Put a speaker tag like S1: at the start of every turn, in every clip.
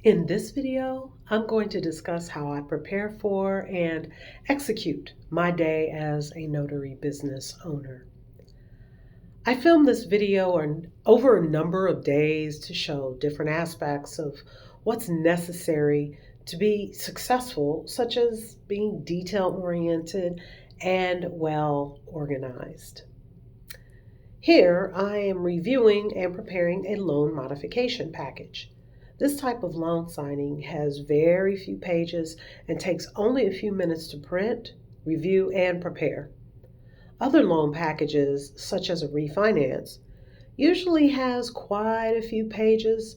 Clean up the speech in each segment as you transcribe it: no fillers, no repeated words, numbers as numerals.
S1: In this video, I'm going to discuss how I prepare for and execute my day as a notary business owner. I filmed this video over a number of days to show different aspects of what's necessary to be successful, such as being detail oriented and well organized. Here, I am reviewing and preparing a loan modification package. This type of loan signing has very few pages and takes only a few minutes to print, review, and prepare. Other loan packages, such as a refinance, usually has quite a few pages.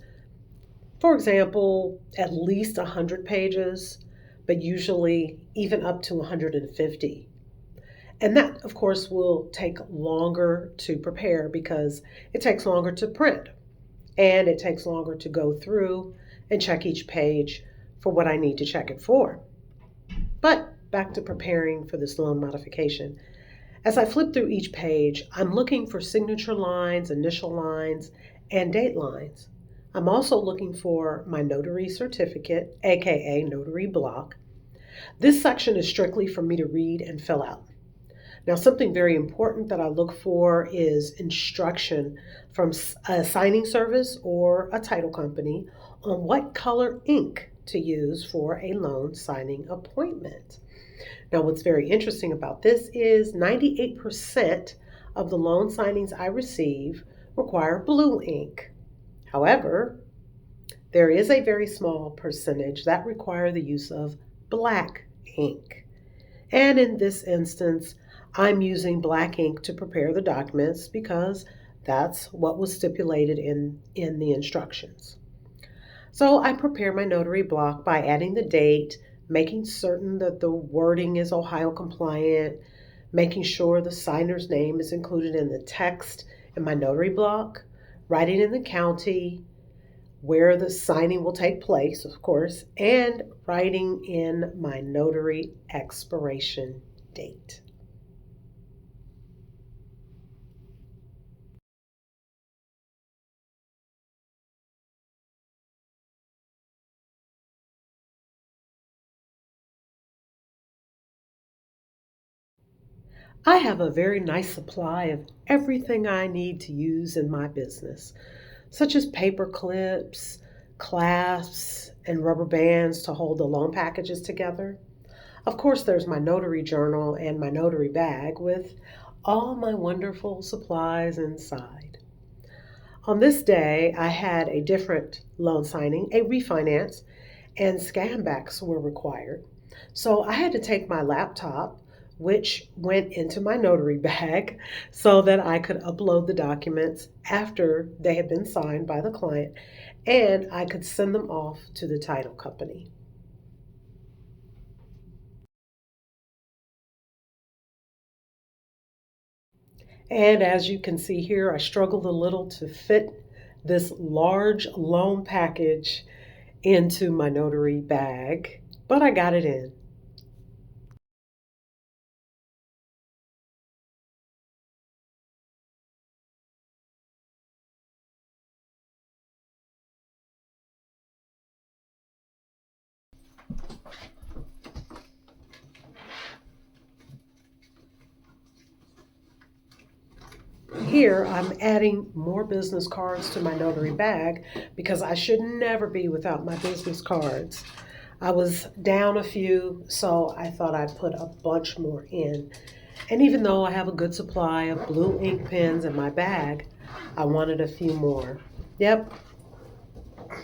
S1: For example, at least 100 pages, but usually even up to 150. And that, of course, will take longer to prepare because it takes longer to print and it takes longer to go through and check each page for what I need to check it for. But back to preparing for this loan modification. As I flip through each page, I'm looking for signature lines, initial lines, and date lines. I'm also looking for my notary certificate, aka notary block. This section is strictly for me to read and fill out. Now, something very important that I look for is instruction from a signing service or a title company on what color ink to use for a loan signing appointment. Now, what's very interesting about this is 98% of the loan signings I receive require blue ink. However, there is a very small percentage that require the use of black ink. And in this instance, I'm using black ink to prepare the documents because that's what was stipulated in the instructions. So I prepare my notary block by adding the date, making certain that the wording is Ohio compliant, making sure the signer's name is included in the text in my notary block, writing in the county, where the signing will take place, of course, and writing in my notary expiration date. I have a very nice supply of everything I need to use in my business, such as paper clips, clasps, and rubber bands to hold the loan packages together. Of course, there's my notary journal and my notary bag with all my wonderful supplies inside. On this day, I had a different loan signing, a refinance, and scan backs were required. So I had to take my laptop, which went into my notary bag, so that I could upload the documents after they had been signed by the client and I could send them off to the title company. And as you can see here, I struggled a little to fit this large loan package into my notary bag, but I got it in. Here, I'm adding more business cards to my notary bag because I should never be without my business cards. I was down a few, so I thought I'd put a bunch more in. And even though I have a good supply of blue ink pens in my bag, I wanted a few more. Yep,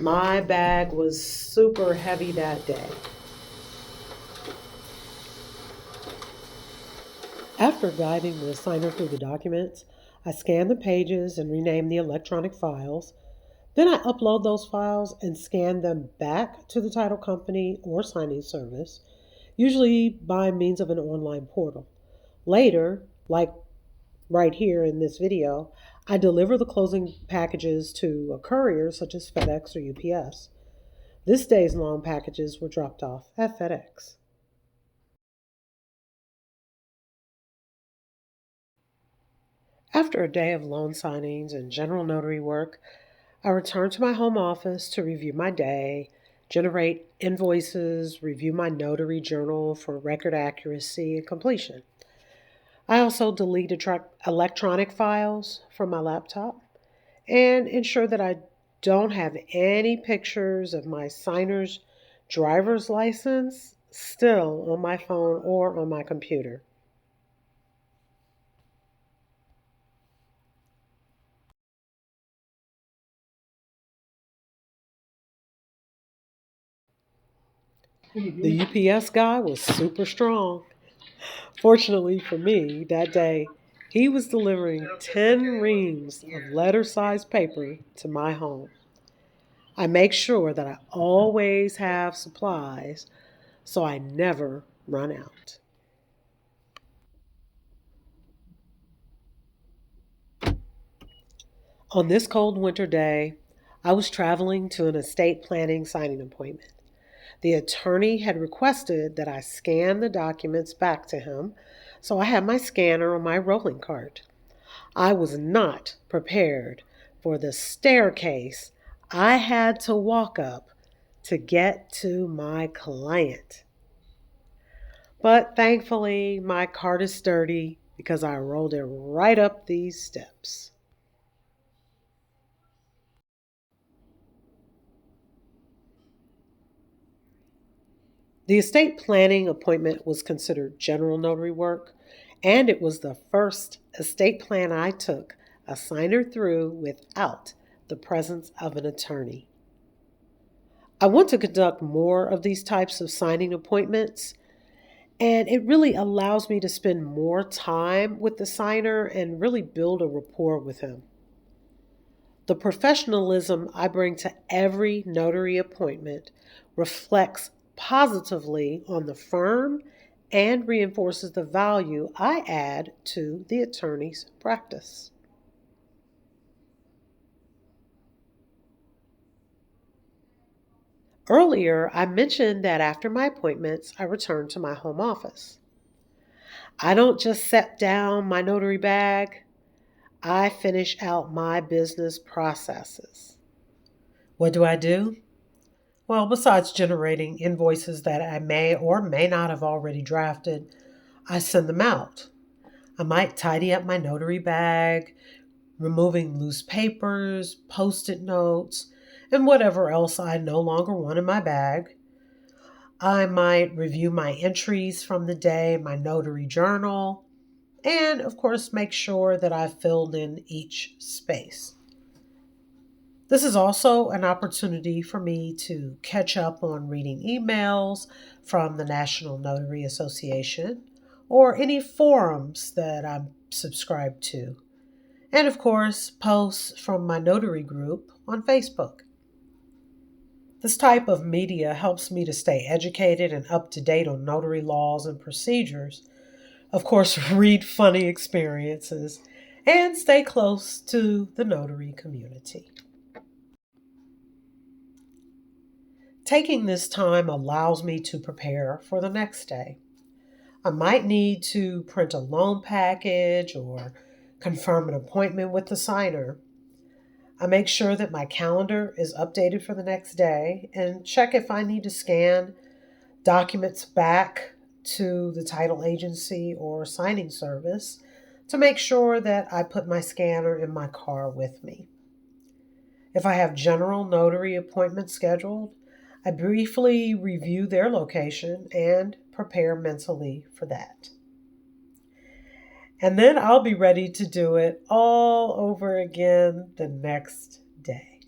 S1: my bag was super heavy that day. After guiding the signer through the documents, I scan the pages and rename the electronic files. Then I upload those files and scan them back to the title company or signing service, usually by means of an online portal. Later, like right here in this video, I deliver the closing packages to a courier such as FedEx or UPS. This day's loan packages were dropped off at FedEx. After a day of loan signings and general notary work, I return to my home office to review my day, generate invoices, review my notary journal for record accuracy and completion. I also delete electronic files from my laptop and ensure that I don't have any pictures of my signer's driver's license still on my phone or on my computer. The UPS guy was super strong. Fortunately for me, that day, he was delivering 10 reams of letter sized paper to my home. I make sure that I always have supplies so I never run out. On this cold winter day, I was traveling to an estate planning signing appointment. The attorney had requested that I scan the documents back to him, so I had my scanner on my rolling cart. I was not prepared for the staircase I had to walk up to get to my client. But thankfully, my cart is sturdy because I rolled it right up these steps. The estate planning appointment was considered general notary work, and it was the first estate plan I took a signer through without the presence of an attorney. I want to conduct more of these types of signing appointments, and it really allows me to spend more time with the signer and really build a rapport with him. The professionalism I bring to every notary appointment reflects positively on the firm and reinforces the value I add to the attorney's practice. Earlier, I mentioned that after my appointments, I return to my home office. I don't just set down my notary bag, I finish out my business processes. What do I do? Well, besides generating invoices that I may or may not have already drafted, I send them out. I might tidy up my notary bag, removing loose papers, post it notes, and whatever else I no longer want in my bag. I might review my entries from the day, my notary journal, and of course, make sure that I've filled in each space. This is also an opportunity for me to catch up on reading emails from the National Notary Association or any forums that I'm subscribed to, and of course, posts from my notary group on Facebook. This type of media helps me to stay educated and up to date on notary laws and procedures. Of course, read funny experiences and stay close to the notary community. Taking this time allows me to prepare for the next day. I might need to print a loan package or confirm an appointment with the signer. I make sure that my calendar is updated for the next day and check if I need to scan documents back to the title agency or signing service to make sure that I put my scanner in my car with me. If I have general notary appointments scheduled, I briefly review their location and prepare mentally for that. And then I'll be ready to do it all over again the next day.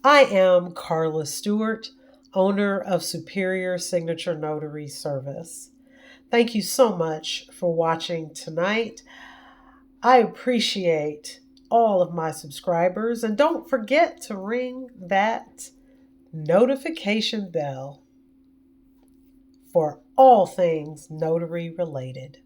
S1: I am Carla Stewart, owner of Superior Signature Notary Service. Thank you so much for watching tonight. I appreciate all of my subscribers, and don't forget to ring that notification bell for all things notary related.